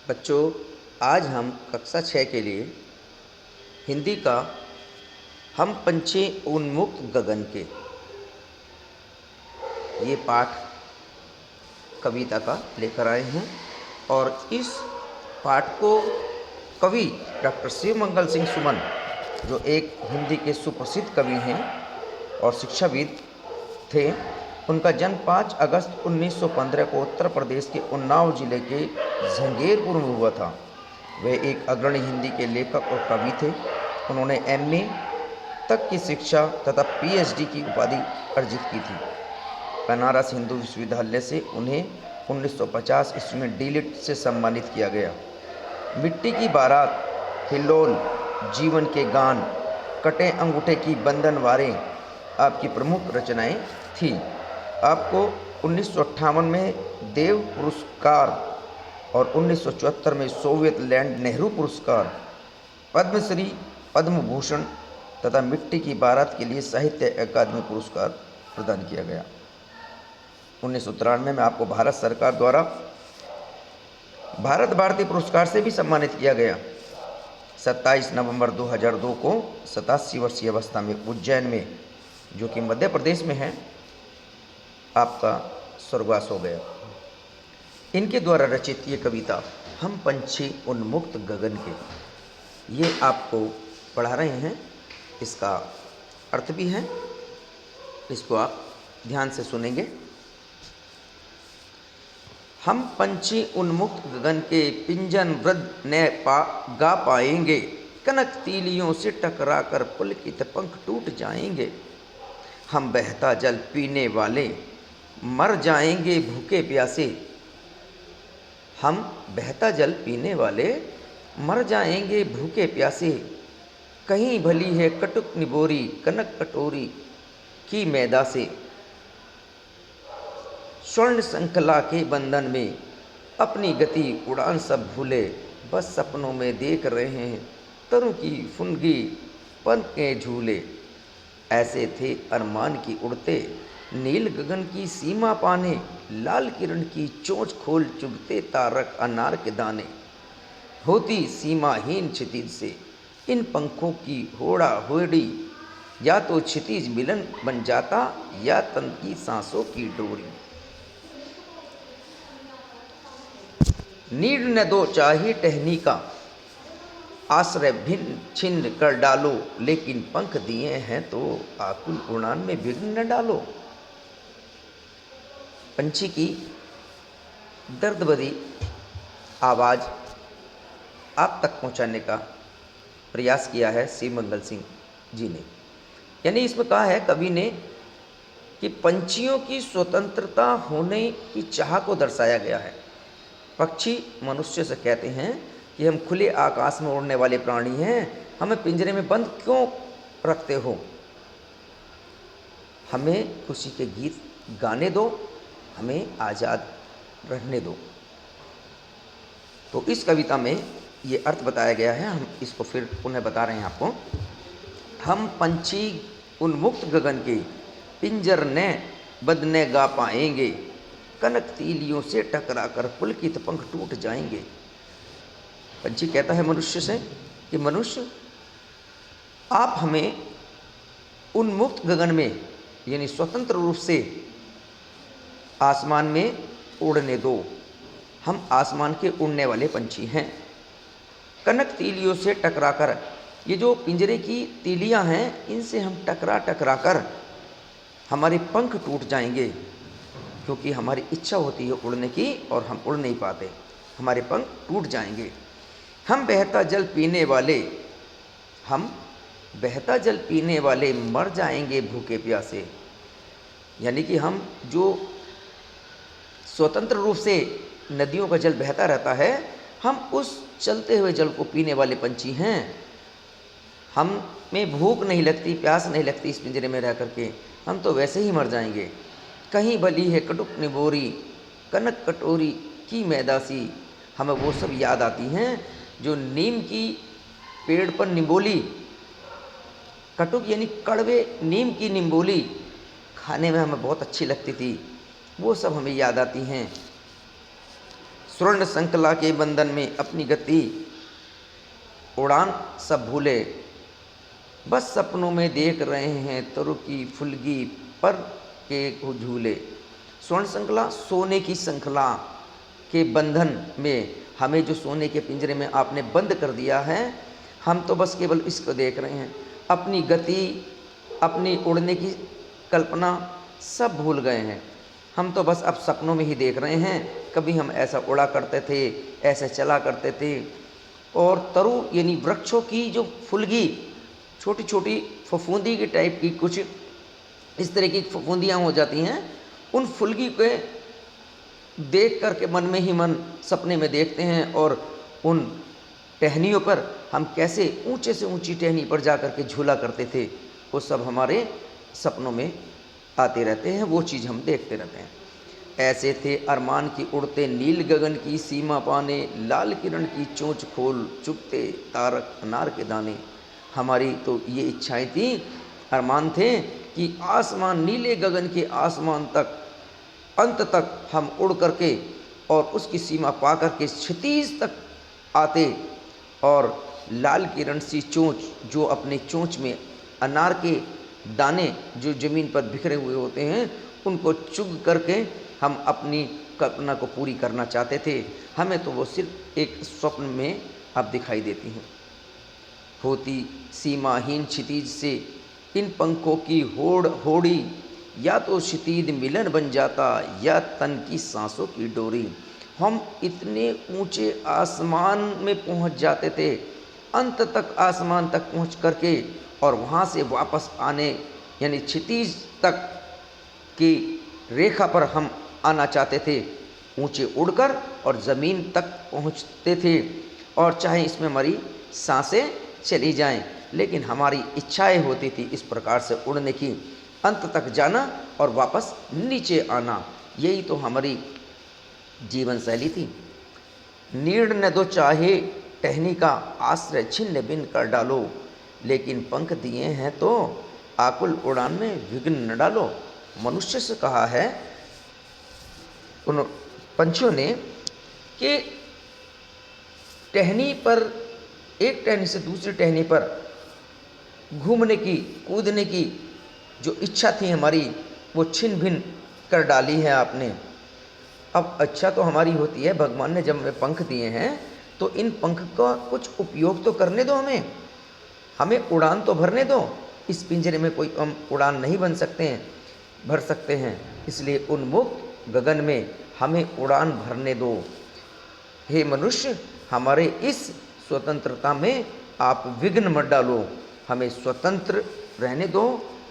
बच्चों, आज हम कक्षा 6 के लिए हिंदी का हम पंछी उन्मुक्त गगन के ये पाठ कविता का लेकर आए हैं। और इस पाठ को कवि डॉक्टर शिवमंगल सिंह सुमन, जो एक हिंदी के सुप्रसिद्ध कवि हैं और शिक्षाविद थे, उनका जन्म 5 अगस्त 1915 को उत्तर प्रदेश के उन्नाव जिले के झंगेरपुर में हुआ था। वे एक अग्रणी हिंदी के लेखक और कवि थे। उन्होंने एमए तक की शिक्षा तथा पीएचडी की उपाधि अर्जित की थी। बनारस हिंदू विश्वविद्यालय से उन्हें 1950 ईस्वी में डीलिट से सम्मानित किया गया। मिट्टी की बारात, हिल्लोल, जीवन के गान, कटे अंगूठे की बंधनवारें आपकी प्रमुख रचनाएं थीं। आपको 1958 में देव पुरस्कार और 1974 में सोवियत लैंड नेहरू पुरस्कार, पद्मश्री, पद्म भूषण तथा मिट्टी की बारात के लिए साहित्य अकादमी पुरस्कार प्रदान किया गया। 1993 में आपको भारत सरकार द्वारा भारत भारती पुरस्कार से भी सम्मानित किया गया। 27 नवंबर 2002 को 87 वर्षीय अवस्था में उज्जैन में, जो कि मध्य प्रदेश में है, आपका स्वर्गवास हो गया। इनके द्वारा रचित ये कविता हम पंछी उन्मुक्त गगन के, ये आपको पढ़ा रहे हैं। इसका अर्थ भी है, इसको आप ध्यान से सुनेंगे। हम पंछी उन्मुक्त गगन के पिंजन वृद्ध न गा पाएंगे, कनक तीलियों से टकरा कर पुलकित पंख टूट जाएंगे। हम बहता जल पीने वाले मर जाएंगे भूखे प्यासे। हम बहता जल पीने वाले मर जाएंगे भूखे प्यासे। कहीं भली है कटुक निबोरी कनक कटोरी की मैदा से। स्वर्ण श्रृंखला के बंधन में अपनी गति उड़ान सब भूले, बस सपनों में देख रहे हैं तरु की फुनगी पंख के झूले। ऐसे थे अरमान की उड़ते नील गगन की सीमा पाने, लाल किरण की चोंच खोल चुगते तारक अनार के दाने। होती सीमाहीन क्षितिज से इन पंखों की होड़ा होड़ी, या तो क्षितिज मिलन बन जाता या तन की सांसों की डोरी। नीड न दो चाहे टहनी का आश्रय भिन्न छिन्न कर डालो, लेकिन पंख दिए हैं तो आकुल उड़ान में विघ्न न डालो। पंछी की दर्द भरी आवाज़ आप तक पहुंचाने का प्रयास किया है शिवमंगल सिंह जी ने। यानी इसमें कहा है कवि ने कि पंछियों की स्वतंत्रता होने की चाह को दर्शाया गया है। पक्षी मनुष्य से कहते हैं कि हम खुले आकाश में उड़ने वाले प्राणी हैं, हमें पिंजरे में बंद क्यों रखते हो, हमें खुशी के गीत गाने दो, हमें आज़ाद रहने दो। तो इस कविता में ये अर्थ बताया गया है। हम इसको फिर पुनः बता रहे हैं आपको। हम पंछी उन्मुक्त गगन के पिंजर ने बदने गा पाएंगे, कनक तीलियों से टकरा कर पुलकित पंख टूट जाएंगे। पंछी कहता है मनुष्य से कि मनुष्य, आप हमें उन्मुक्त गगन में यानी स्वतंत्र रूप से आसमान में उड़ने दो। हम आसमान के उड़ने वाले पंछी हैं। कनक तीलियों से टकरा कर, ये जो पिंजरे की तीलियां हैं, इनसे हम टकरा टकरा कर हमारे पंख टूट जाएंगे, क्योंकि हमारी इच्छा होती है उड़ने की और हम उड़ नहीं पाते, हमारे पंख टूट जाएंगे। हम बहता जल पीने वाले, हम बहता जल पीने वाले मर जाएंगे भूखे प्यासे। यानी कि हम जो स्वतंत्र रूप से नदियों का जल बहता रहता है, हम उस चलते हुए जल को पीने वाले पंछी हैं। हमें भूख नहीं लगती, प्यास नहीं लगती इस पिंजरे में रह करके, हम तो वैसे ही मर जाएंगे। कहीं भली है कटुक निबोरी कनक कटोरी की मैदासी। हमें वो सब याद आती हैं जो नीम की पेड़ पर निम्बोली, कटुक यानी कड़वे नीम की निम्बोली खाने में हमें बहुत अच्छी लगती थी, वो सब हमें याद आती हैं। स्वर्ण संकला के बंधन में अपनी गति उड़ान सब भूले, बस सपनों में देख रहे हैं तरु की फुलगी पर के झूले। स्वर्ण संकला, सोने की संकला के बंधन में हमें जो सोने के पिंजरे में आपने बंद कर दिया है, हम तो बस केवल इसको देख रहे हैं। अपनी गति, अपनी उड़ने की कल्पना सब भूल गए हैं। हम तो बस अब सपनों में ही देख रहे हैं। कभी हम ऐसा उड़ा करते थे, ऐसे चला करते थे। और तरु यानी वृक्षों की जो फुलगी, छोटी छोटी फफूंदी की टाइप की कुछ इस तरह की फफूंदियाँ हो जाती हैं, उन फुलगी के देख करके मन में ही मन सपने में देखते हैं। और उन टहनियों पर हम कैसे ऊंचे से ऊंची टहनी पर जा कर के झूला करते थे, वो सब हमारे सपनों में आते रहते हैं, वो चीज़ हम देखते रहते हैं। ऐसे थे अरमान की उड़ते नील गगन की सीमा पाने, लाल किरण की चोंच खोल चुपते तारक अनार के दाने। हमारी तो ये इच्छाएं थी, अरमान थे कि आसमान, नीले गगन के आसमान तक, अंत तक हम उड़ करके और उसकी सीमा पा करके क्षितिज तक आते और लाल किरण सी चोंच, जो अपने चोंच में अनार के दाने जो ज़मीन पर बिखरे हुए होते हैं, उनको चुग करके हम अपनी कल्पना को पूरी करना चाहते थे। हमें तो वो सिर्फ एक स्वप्न में अब दिखाई देती हैं। होती सीमाहीन क्षितिज से इन पंखों की होड़ होड़ी, या तो क्षितिज मिलन बन जाता या तन की सांसों की डोरी। हम इतने ऊंचे आसमान में पहुंच जाते थे, अंत तक आसमान तक पहुंच करके, और वहां से वापस आने यानी क्षितिज तक की रेखा पर हम आना चाहते थे, ऊंचे उड़कर और ज़मीन तक पहुंचते थे। और चाहे इसमें हमारी सांसें चली जाएं, लेकिन हमारी इच्छाएं होती थी इस प्रकार से उड़ने की, अंत तक जाना और वापस नीचे आना। यही तो हमारी जीवन शैली थी। नीड़ न दो चाहे टहनी का आश्रय छिन्न बिन कर डालो, लेकिन पंख दिए हैं तो आकुल उड़ान में विघ्न न डालो। मनुष्य से कहा है उन पंछियों ने कि टहनी पर, एक टहनी से दूसरी टहनी पर घूमने की, कूदने की जो इच्छा थी हमारी, वो छिन्न भिन्न कर डाली है आपने। अब अच्छा तो हमारी होती है, भगवान ने जब हमें पंख दिए हैं तो इन पंख का कुछ उपयोग तो करने दो, हमें उड़ान तो भरने दो। इस पिंजरे में कोई हम उड़ान नहीं भर सकते हैं, इसलिए उन्मुक्त गगन में हमें उड़ान भरने दो। हे मनुष्य, हमारे इस स्वतंत्रता में आप विघ्न मत डालो, हमें स्वतंत्र रहने दो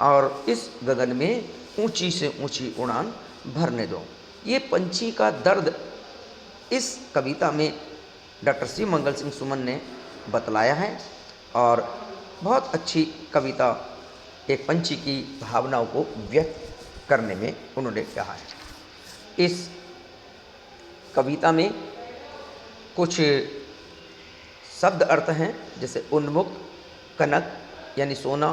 और इस गगन में ऊंची से ऊंची उड़ान भरने दो। ये पंछी का दर्द इस कविता में डॉक्टर श्री मंगल सिंह सुमन ने बतलाया है, और बहुत अच्छी कविता एक पंछी की भावनाओं को व्यक्त करने में उन्होंने कहा है। इस कविता में कुछ शब्द अर्थ हैं, जैसे उन्मुक्त, कनक यानी सोना,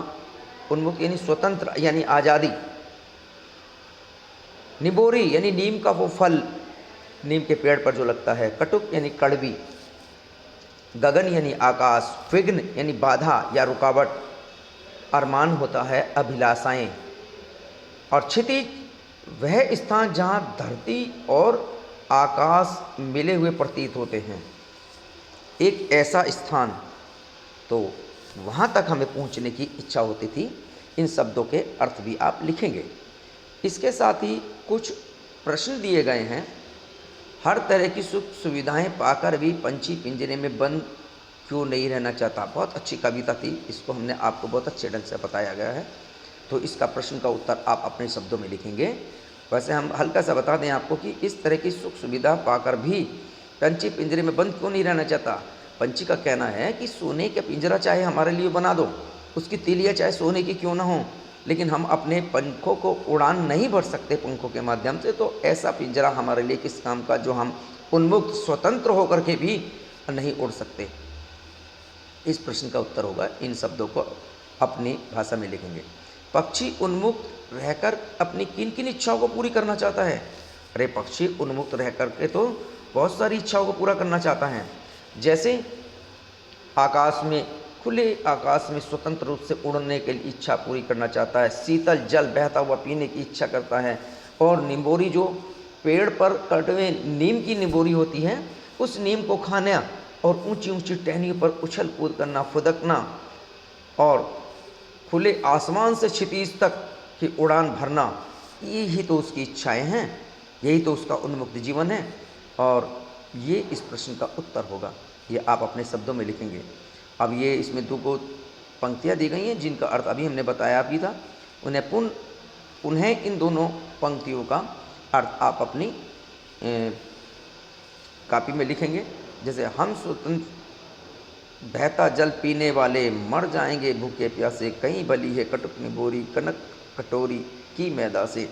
उन्मुक्त यानी स्वतंत्र यानी आज़ादी, निबोरी यानी नीम का वो फल, नीम के पेड़ पर जो लगता है, कटुक यानी कड़वी, गगन यानी आकाश, विघ्न यानी बाधा या रुकावट, अरमान होता है अभिलाषाएं, और क्षितिज वह स्थान जहाँ धरती और आकाश मिले हुए प्रतीत होते हैं, एक ऐसा स्थान, तो वहाँ तक हमें पहुँचने की इच्छा होती थी। इन शब्दों के अर्थ भी आप लिखेंगे। इसके साथ ही कुछ प्रश्न दिए गए हैं। हर तरह की सुख सुविधाएं पाकर भी पंछी पिंजरे में बंद क्यों नहीं रहना चाहता। बहुत अच्छी कविता थी, इसको हमने आपको बहुत अच्छे ढंग से बताया गया है, तो इसका प्रश्न का उत्तर आप अपने शब्दों में लिखेंगे। वैसे हम हल्का सा बता दें आपको कि इस तरह की सुख सुविधा पाकर भी पंछी पिंजरे में बंद क्यों नहीं रहना चाहता। पंछी का कहना है कि सोने का पिंजरा चाहे हमारे लिए बना दो, उसकी तीलियाँ चाहे सोने की क्यों ना हो, लेकिन हम अपने पंखों को उड़ान नहीं भर सकते पंखों के माध्यम से, तो ऐसा पिंजरा हमारे लिए किस काम का जो हम उन्मुक्त स्वतंत्र होकर के भी नहीं उड़ सकते। इस प्रश्न का उत्तर होगा, इन शब्दों को अपनी भाषा में लिखेंगे। पक्षी उन्मुक्त रहकर अपनी किन किन इच्छाओं को पूरी करना चाहता है। अरे पक्षी उन्मुक्त रह करके तो बहुत सारी इच्छाओं को पूरा करना चाहता है। जैसे आकाश में, खुले आकाश में स्वतंत्र रूप से उड़ने के लिए इच्छा पूरी करना चाहता है। शीतल जल बहता हुआ पीने की इच्छा करता है। और निम्बोरी, जो पेड़ पर कटे हुए नीम की निम्बोरी होती है, उस नीम को खाना और ऊंची ऊंची टहनियों पर उछल कूद करना, फुदकना और खुले आसमान से क्षितिज तक की उड़ान भरना, यही तो उसकी इच्छाएं हैं, यही तो उसका उन्मुक्त जीवन है। और ये इस प्रश्न का उत्तर होगा। ये आप अपने शब्दों में लिखेंगे। अब ये इसमें दो पंक्तियाँ दी गई हैं जिनका अर्थ अभी हमने बताया भी था। उन्हें पुनः इन दोनों पंक्तियों का अर्थ आप अपनी कापी में लिखेंगे। जैसे हम स्वतंत्र बहता जल पीने वाले मर जाएंगे भूखे प्यासे, कहीं बली है कटुक निबोरी कनक कटोरी की मैदा से,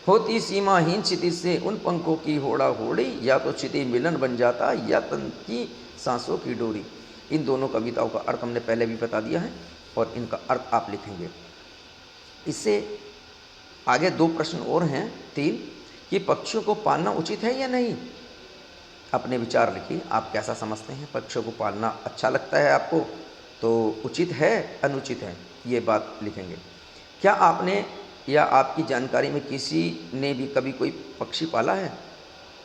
होती सीमाहीन क्षितिज से उन पंखों की होड़ा होड़ी, या तो क्षिति मिलन बन जाता या तन की सांसों की डोरी। इन दोनों कविताओं का अर्थ हमने पहले भी बता दिया है और इनका अर्थ आप लिखेंगे। इससे आगे दो प्रश्न और हैं, 3, कि पक्षियों को पालना उचित है या नहीं। अपने विचार लिखिए, आप कैसा समझते हैं, पक्षियों को पालना अच्छा लगता है आपको, तो उचित है अनुचित है, ये बात लिखेंगे। क्या आपने या आपकी जानकारी में किसी ने भी कभी कोई पक्षी पाला है,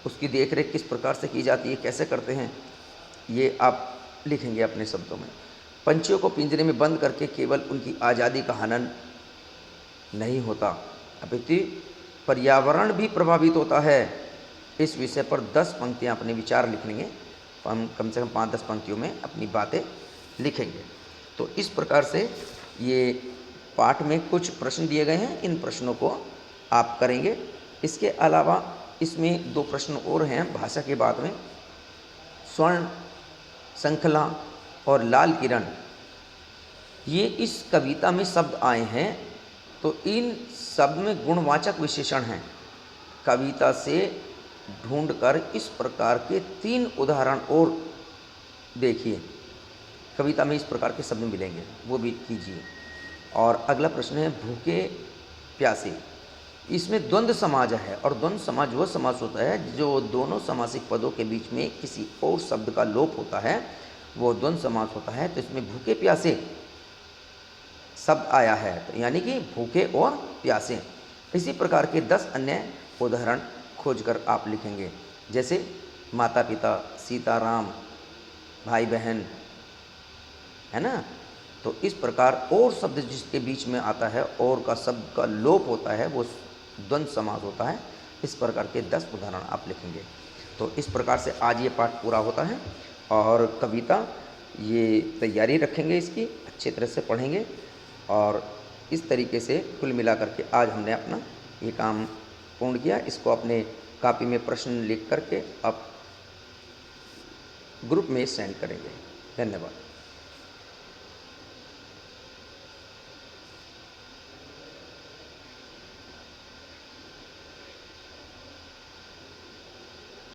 उसकी देखरेख किस प्रकार से की जाती है, कैसे करते हैं, ये आप लिखेंगे अपने शब्दों में। पंछियों को पिंजरे में बंद करके केवल उनकी आज़ादी का हनन नहीं होता, अपितु पर्यावरण भी प्रभावित होता है। इस विषय पर 10 पंक्तियाँ अपने विचार लिखेंगे। हम कम से कम 5-10 पंक्तियों में अपनी बातें लिखेंगे। तो इस प्रकार से ये पाठ में कुछ प्रश्न दिए गए हैं, इन प्रश्नों को आप करेंगे। इसके अलावा इसमें 2 प्रश्न और हैं भाषा के बाद में। स्वर्ण, श्रृंखला और लाल किरण, ये इस कविता में शब्द आए हैं, तो इन शब्द में गुणवाचक विशेषण हैं। कविता से ढूंढकर इस प्रकार के 3 उदाहरण और देखिए। कविता में इस प्रकार के शब्द मिलेंगे, वो भी कीजिए। और अगला प्रश्न है भूखे प्यासे। इसमें द्वंद्व समाज है, और द्वंद्व समाज वह समास होता है जो दोनों समासिक पदों के बीच में किसी और शब्द का लोप होता है, वो द्वंद्व समास होता है। तो इसमें भूखे प्यासे शब्द आया है, तो यानी कि भूखे और प्यासे। इसी प्रकार के 10 अन्य उदाहरण खोजकर आप लिखेंगे, जैसे माता पिता, सीताराम, भाई बहन, है ना। तो इस प्रकार और शब्द जिसके बीच में आता है और का शब्द का लोप होता है, वो द्वंद्व समास होता है। इस प्रकार के 10 उदाहरण आप लिखेंगे। तो इस प्रकार से आज ये पाठ पूरा होता है। और कविता ये तैयारी रखेंगे, इसकी अच्छी तरह से पढ़ेंगे। और इस तरीके से कुल मिलाकर के आज हमने अपना ये काम पूर्ण किया। इसको अपने कॉपी में प्रश्न लिख करके आप ग्रुप में सेंड करेंगे। धन्यवाद।